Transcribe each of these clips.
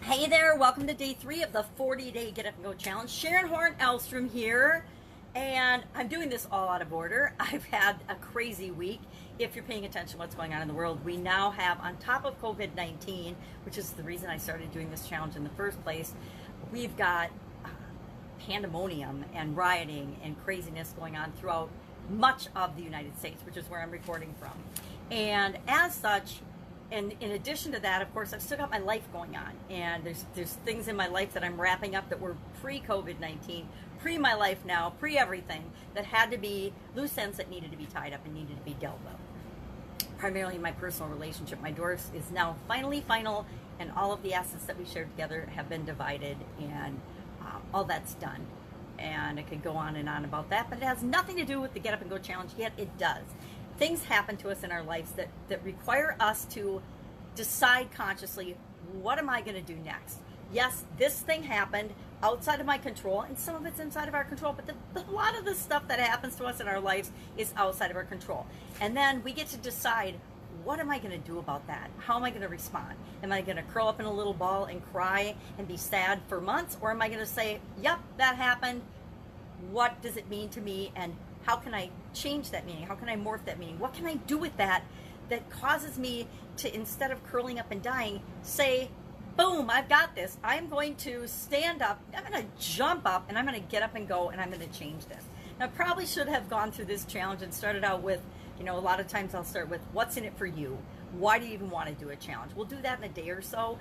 Hey there, welcome to day 3 of the 40-day Get Up and Go Challenge. Sharon Horne-Ellstrom here, and I'm doing this all out of order. I've had a crazy week. If you're paying attention to what's going on in the world, we now have, on top of COVID-19, which is the reason I started doing this challenge in the first place, we've got pandemonium and rioting and craziness going on throughout much of the United States, which is where I'm recording from. And as such, and in addition to that, of course, I've still got my life going on, and there's things in my life that I'm wrapping up that were pre-COVID-19, pre-my life now, pre-everything, that had to be loose ends that needed to be tied up and needed to be dealt with. Primarily my personal relationship. My divorce is now finally final, and all of the assets that we shared together have been divided, and all that's done. And I could go on and on about that, but it has nothing to do with the Get Up and Go Challenge, yet it does. Things happen to us in our lives that require us to decide consciously, what am I going to do next? Yes, this thing happened outside of my control, and some of it's inside of our control, but a lot of the stuff that happens to us in our lives is outside of our control. And then we get to decide, what am I going to do about that? How am I going to respond? Am I going to curl up in a little ball and cry and be sad for months? Or am I going to say, yep, that happened. What does it mean to me? And how can I change that meaning? How can I morph that meaning? What can I do with that causes me to, instead of curling up and dying, say, boom, I've got this. I'm going to stand up, I'm going to jump up, and I'm going to get up and go, and I'm going to change this. Now, I probably should have gone through this challenge and started out with, a lot of times I'll start with, what's in it for you? Why do you even want to do a challenge? We'll do that in a day or so.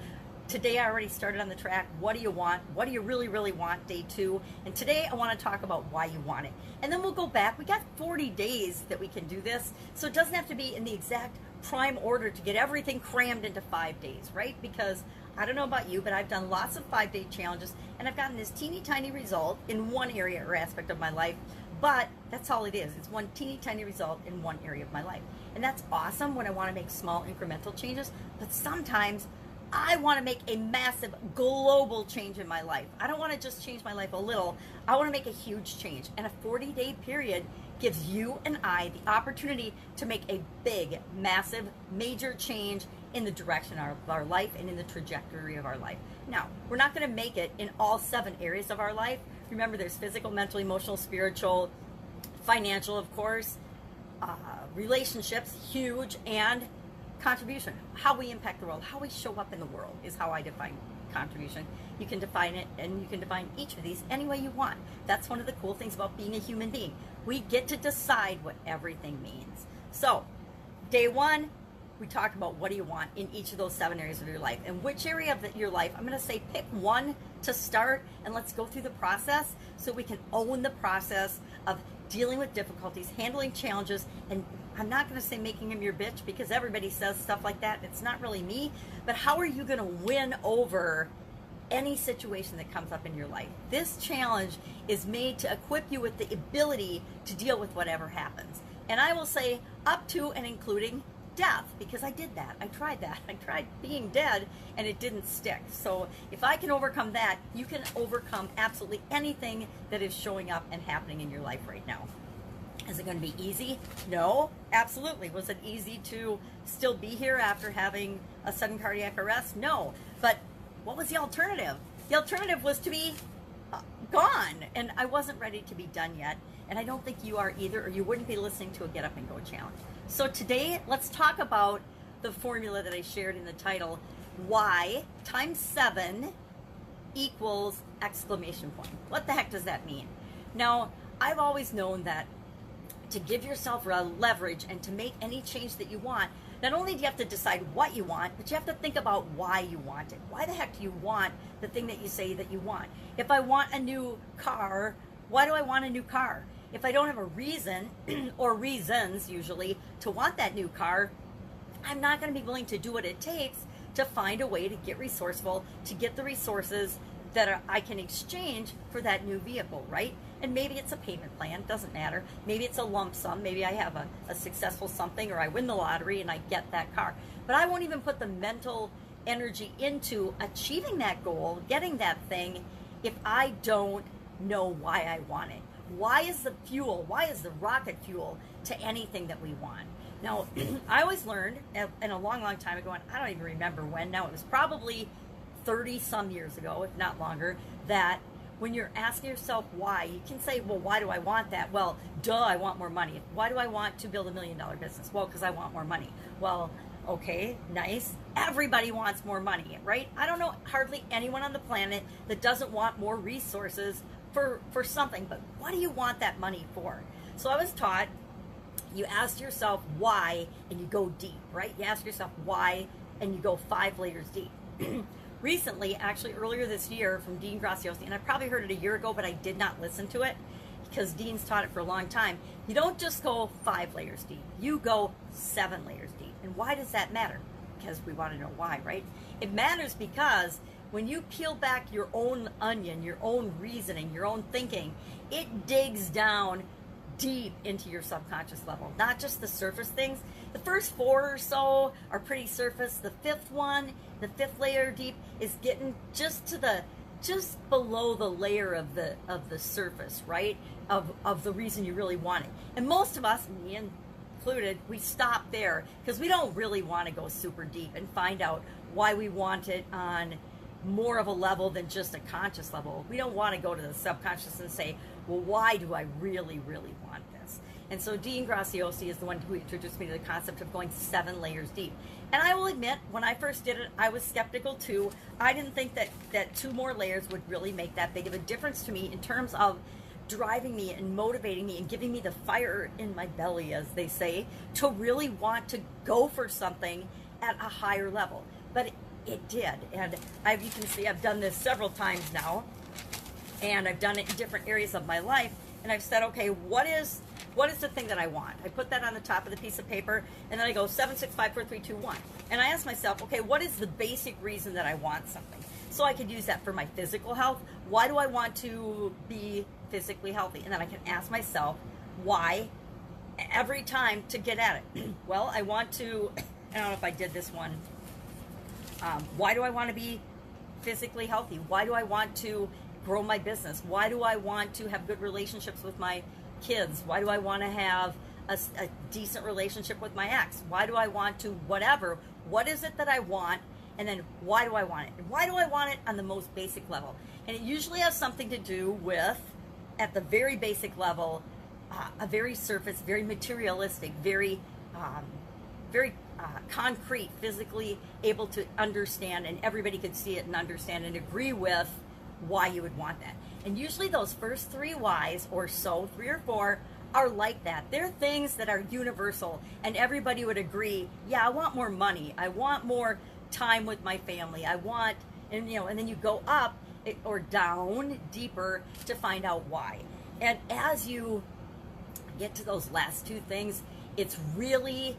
Today I already started on the track. What do you want? What do you really, really want? Day 2. And today I want to talk about why you want it. And then we'll go back. We got 40 days that we can do this. So it doesn't have to be in the exact prime order to get everything crammed into 5 days, right? Because I don't know about you, but I've done lots of 5-day challenges, and I've gotten this teeny tiny result in one area or aspect of my life. But that's all it is. It's one teeny tiny result in one area of my life. And that's awesome when I want to make small incremental changes. But sometimes I want to make a massive global change in my life. I don't want to just change my life a little. I want to make a huge change. And a 40-day period gives you and I the opportunity to make a big, massive, major change in the direction of our life and in the trajectory of our life. Now, we're not going to make it in all 7 areas of our life. Remember, there's physical, mental, emotional, spiritual, financial, of course, relationships, huge, and contribution. How we impact the world, how we show up in the world is how I define contribution. You can define it, and you can define each of these any way you want. That's one of the cool things about being a human being. We get to decide what everything means. So, day 1, we talked about what do you want in each of those 7 areas of your life. And which area of your life, I'm going to say pick one to start, and let's go through the process so we can own the process of dealing with difficulties, handling challenges, and I'm not going to say making him your bitch, because everybody says stuff like that. It's not really me, but how are you going to win over any situation that comes up in your life? This challenge is made to equip you with the ability to deal with whatever happens. And I will say up to and including death, because I did that. I tried that. I tried being dead, and it didn't stick. So if I can overcome that, you can overcome absolutely anything that is showing up and happening in your life right now. Is it going to be easy? No, absolutely. Was it easy to still be here after having a sudden cardiac arrest? No. But what was the alternative? The alternative was to be gone, and I wasn't ready to be done yet, and I don't think you are either, or you wouldn't be listening to a Get Up and Go challenge. So today, let's talk about the formula that I shared in the title, why times 7 equals exclamation point. What the heck does that mean? Now, I've always known that to give yourself leverage and to make any change that you want, not only do you have to decide what you want, but you have to think about why you want it. Why the heck do you want the thing that you say that you want? If I want a new car, why do I want a new car? If I don't have a reason, or reasons usually, to want that new car, I'm not going to be willing to do what it takes to find a way to get resourceful, to get the resources that I can exchange for that new vehicle, right? And maybe it's a payment plan, doesn't matter. Maybe it's a lump sum. Maybe I have a successful something, or I win the lottery and I get that car. But I won't even put the mental energy into achieving that goal, getting that thing, if I don't know why I want it. Why is the fuel, why is the rocket fuel to anything that we want? Now, I always learned, and a long, long time ago, and I don't even remember when, now it was probably 30 some years ago, if not longer, that when you're asking yourself why, you can say, well, why do I want that? Well, duh, I want more money. Why do I want to build $1 million business? Well, because I want more money. Well, okay, nice. Everybody wants more money, right? I don't know hardly anyone on the planet that doesn't want more resources for something, but what do you want that money for? So I was taught, you ask yourself why and you go deep, right? You ask yourself why and you go 5 layers deep. Recently, actually earlier this year, from Dean Graziosi, and I probably heard it a year ago, but I did not listen to it because Dean's taught it for a long time. You don't just go 5 layers deep, you go 7 layers deep. And why does that matter? Because we want to know why, right? It matters because when you peel back your own onion, your own reasoning, your own thinking, it digs down deep into your subconscious level, not just the surface things. The first 4 or so are pretty surface. The 5th one, the 5th layer deep, is getting just below the layer of the surface, right? Of the reason you really want it. And most of us, me included, we stop there because we don't really want to go super deep and find out why we want it on more of a level than just a conscious level. We don't want to go to the subconscious and say, well, why do I really, really want this? And so Dean Graziosi is the one who introduced me to the concept of going 7 layers deep. And I will admit, when I first did it, I was skeptical too. I didn't think that 2 more layers would really make that big of a difference to me in terms of driving me and motivating me and giving me the fire in my belly, as they say, to really want to go for something at a higher level. But it did. And you can see I've done this several times now, and I've done it in different areas of my life, and I've said, okay, what is the thing that I want? I put that on the top of the piece of paper, and then I go 7, 6, 5, 4, 3, 2, 1. And I ask myself, okay, what is the basic reason that I want something? So I could use that for my physical health. Why do I want to be physically healthy? And then I can ask myself why every time to get at it. Well, I want to, I don't know if I did this one. Why do I want to be physically healthy? Why do I want to grow my business? Why do I want to have good relationships with my kids? Why do I want to have a decent relationship with my ex? Why do I want to whatever? What is it that I want? And then why do I want it? And why do I want it on the most basic level? And it usually has something to do with, at the very basic level, a very surface, very materialistic, very concrete, physically able to understand, and everybody could see it and understand and agree with why you would want that. And usually those first 3 whys or so, 3 or 4, are like that. They're things that are universal, and everybody would agree, yeah, I want more money, I want more time with my family, I want, and then you go up or down deeper to find out why. And as you get to those last 2 things, it's really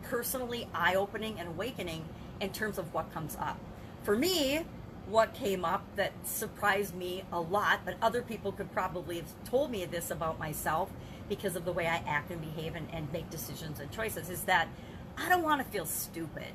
personally eye-opening and awakening in terms of what comes up. For me, what came up that surprised me a lot, but other people could probably have told me this about myself because of the way I act and behave and make decisions and choices, is that I don't want to feel stupid.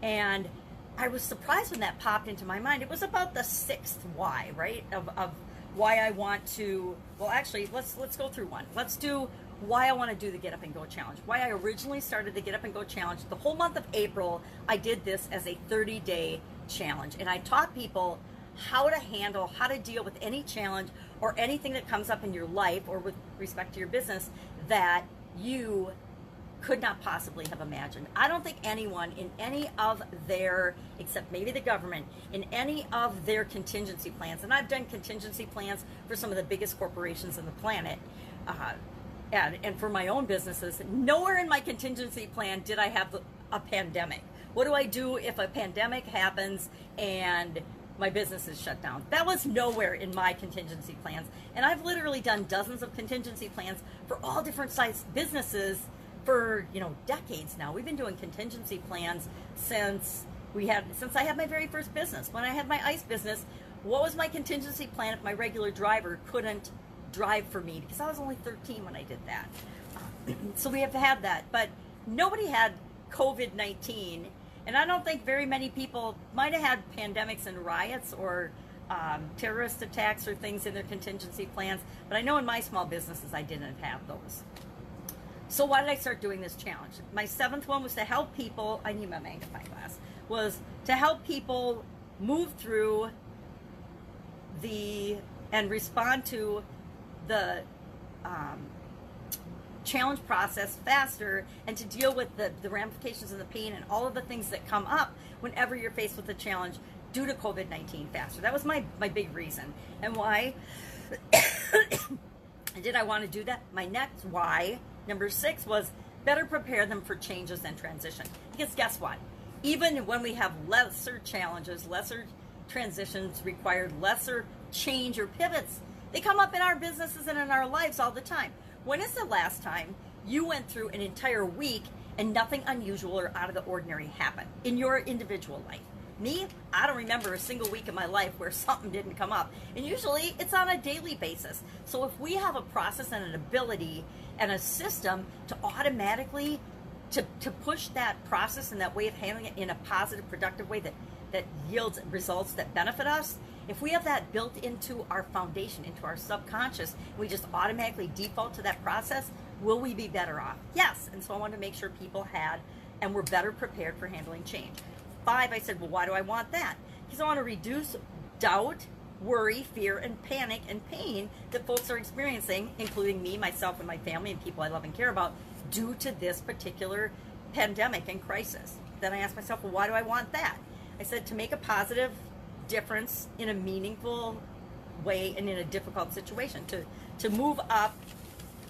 And I was surprised when that popped into my mind. It was about the 6th why, right? Of why I want to, well, actually, let's go through one. Let's do why I want to do the Get Up and Go Challenge. Why I originally started the Get Up and Go Challenge. The whole month of April, I did this as a 30-day challenge. And I taught people how to deal with any challenge or anything that comes up in your life or with respect to your business that you could not possibly have imagined. I don't think anyone in any of their, except maybe the government, in any of their contingency plans, and I've done contingency plans for some of the biggest corporations on the planet, and for my own businesses, nowhere in my contingency plan did I have a pandemic. What do I do if a pandemic happens and my business is shut down? That was nowhere in my contingency plans. And I've literally done dozens of contingency plans for all different size businesses for decades now. We've been doing contingency plans since I had my very first business. When I had my ice business, what was my contingency plan if my regular driver couldn't drive for me? Because I was only 13 when I did that. So we have had that. But nobody had COVID-19, and I don't think very many people might have had pandemics and riots or terrorist attacks or things in their contingency plans. But I know in my small businesses I didn't have those. So why did I start doing this challenge? My 7th one was to help people, I need my magnifying glass, was to help people move through and respond to the challenge process faster, and to deal with the ramifications and the pain and all of the things that come up whenever you're faced with a challenge due to COVID-19 faster. That was my big reason. And why did I want to do that? My next why, number 6, was better prepare them for changes and transition. Because guess what? Even when we have lesser challenges, lesser transitions required, lesser change or pivots, they come up in our businesses and in our lives all the time. When is the last time you went through an entire week and nothing unusual or out of the ordinary happened in your individual life? Me, I don't remember a single week in my life where something didn't come up. And usually it's on a daily basis. So if we have a process and an ability and a system to automatically to push that process and that way of handling it in a positive, productive way that yields results that benefit us, if we have that built into our foundation, into our subconscious, we just automatically default to that process, will we be better off? Yes. And so I wanted to make sure people had and were better prepared for handling change. 5, I said, well, why do I want that? Because I want to reduce doubt, worry, fear, and panic and pain that folks are experiencing, including me, myself, and my family, and people I love and care about, due to this particular pandemic and crisis. Then I asked myself, well, why do I want that? I said, to make a positive difference in a meaningful way and in a difficult situation, to move up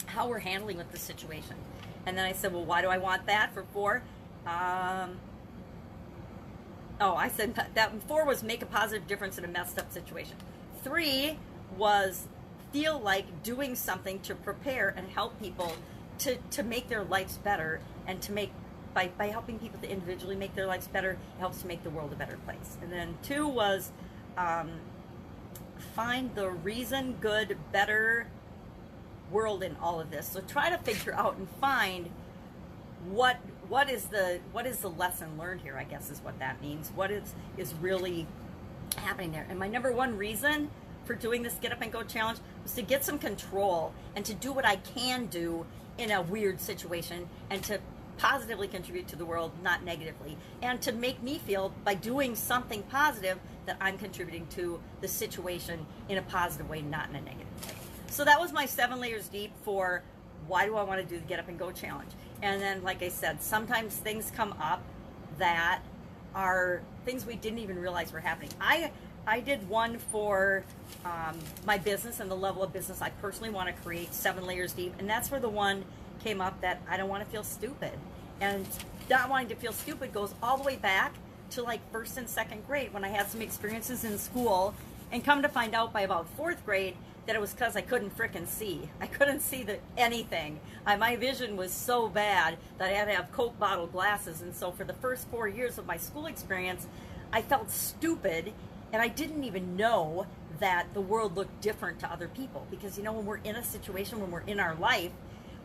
how we're handling with the situation. And then I said, well, why do I want that for 4? I said that 4 was make a positive difference in a messed up situation. 3 was feel like doing something to prepare and help people to make their lives better, and to make by helping people to individually make their lives better, it helps to make the world a better place. And then 2 was find the reason, good, better world in all of this. So try to figure out and find what is the lesson learned here, I guess is what that means. What is really happening there. And my number 1 reason for doing this Get Up and Go challenge was to get some control and to do what I can do in a weird situation, and to positively contribute to the world, not negatively, and to make me feel by doing something positive that I'm contributing to the situation in a positive way, not in a negative way. So that was my 7 layers deep for why do I want to do the Get Up and Go challenge. And then, like I said, sometimes things come up that are things we didn't even realize were happening. I did one for my business and the level of business I personally want to create, 7 layers deep, and that's where the one came up that I don't want to feel stupid. And not wanting to feel stupid goes all the way back to like 1st and 2nd grade, when I had some experiences in school, and come to find out by about 4th grade that it was because I couldn't frickin' see. I couldn't see anything. My vision was so bad that I had to have Coke bottle glasses. And so for the first 4 years of my school experience, I felt stupid, and I didn't even know that the world looked different to other people. Because, you know, when we're in a situation, when we're in our life,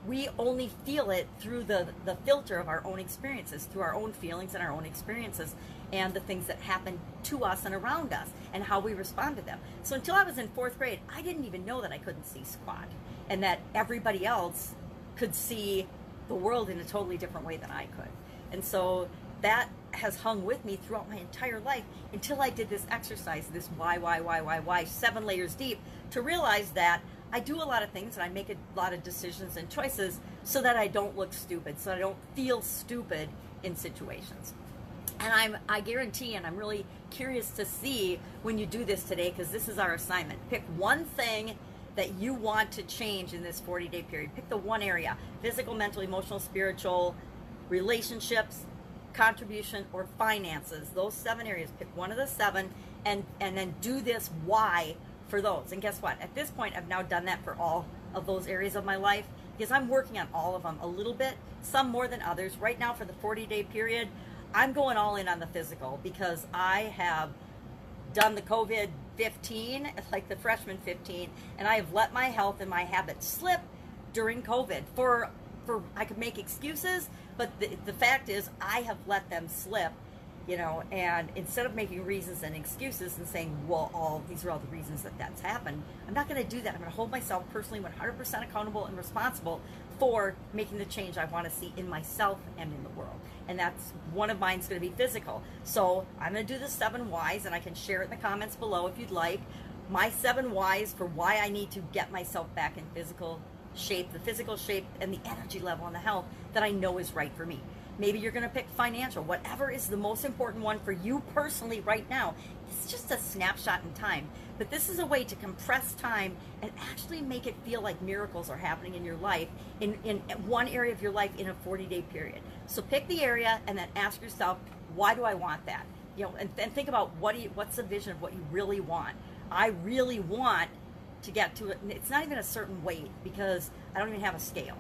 we only feel it through the filter of our own experiences, through our own feelings and our own experiences, and the things that happen to us and around us, and how we respond to them. So until I was in 4th grade, I didn't even know that I couldn't see squat, and that everybody else could see the world in a totally different way than I could. And so that has hung with me throughout my entire life until I did this exercise, this why, 7 layers deep, to realize that I do a lot of things and I make a lot of decisions and choices so that I don't look stupid, so I don't feel stupid in situations. And I guarantee, and I'm really curious to see when you do this today, because this is our assignment. Pick one thing that you want to change in this 40-day period. Pick the one area: physical, mental, emotional, spiritual, relationships, contribution, or finances. Those 7 areas. Pick one of the 7 and then do this why for those. And guess what? At this point, I've now done that for all of those areas of my life, because I'm working on all of them a little bit, some more than others. Right now, for the 40-day period, I'm going all in on the physical, because I have done the COVID-15, like the freshman 15, and I have let my health and my habits slip during COVID. I could make excuses, but the fact is I have let them slip, you know, and instead of making reasons and excuses and saying, well, these are all the reasons that that's happened, I'm not going to do that. I'm going to hold myself personally 100% accountable and responsible for making the change I want to see in myself and in the world. And that's one of mine's going to be physical. So I'm going to do the 7 whys, and I can share it in the comments below if you'd like. My 7 whys for why I need to get myself back in physical shape, the physical shape and the energy level and the health that I know is right for me. Maybe you're going to pick financial, whatever is the most important one for you personally right now. It's just a snapshot in time. But this is a way to compress time and actually make it feel like miracles are happening in your life, in one area of your life in a 40-day period. So pick the area and then ask yourself, why do I want that? You know, and think about what's the vision of what you really want. I really want to get to it. It's not even a certain weight because I don't even have a scale.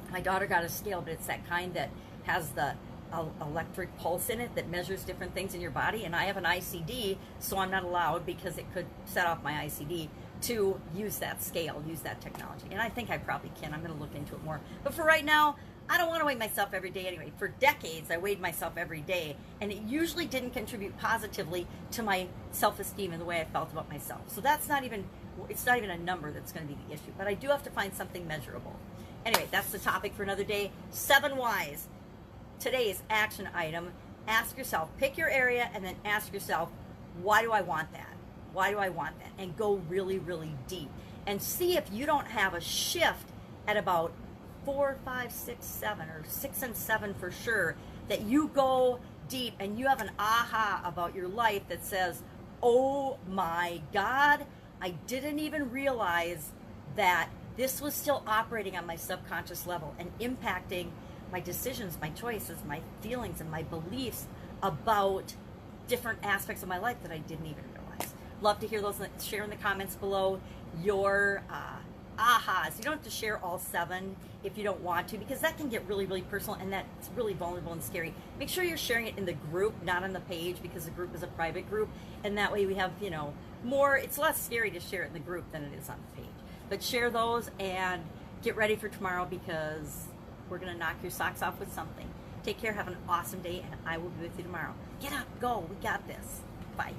My daughter got a scale, but it's that kind that has the electric pulse in it that measures different things in your body, and I have an ICD, so I'm not allowed, because it could set off my ICD, to use that scale, use that technology. And I think I probably can. I'm going to look into it more. But for right now, I don't want to weigh myself every day anyway. For decades, I weighed myself every day, and it usually didn't contribute positively to my self-esteem and the way I felt about myself. So that's not even, it's not even a number that's going to be the issue. But I do have to find something measurable. Anyway, that's the topic for another day. 7 whys. Today's action item, ask yourself, pick your area, and then ask yourself, why do I want that? Why do I want that? And go really, really deep. And see if you don't have a shift at about 4, 5, 6, 7, or 6 and 7 for sure, that you go deep and you have an aha about your life that says, oh my God, I didn't even realize that this was still operating on my subconscious level and impacting my decisions, my choices, my feelings, and my beliefs about different aspects of my life that I didn't even realize. Love to hear those. Share in the comments below your ahas. You don't have to share all 7 if you don't want to, because that can get really, really personal, and that's really vulnerable and scary. Make sure you're sharing it in the group, not on the page, because the group is a private group, and that way we have, you know, more, it's less scary to share it in the group than it is on the page. But share those and get ready for tomorrow, because we're going to knock your socks off with something. Take care, have an awesome day, and I will be with you tomorrow. Get up, go, we got this. Bye.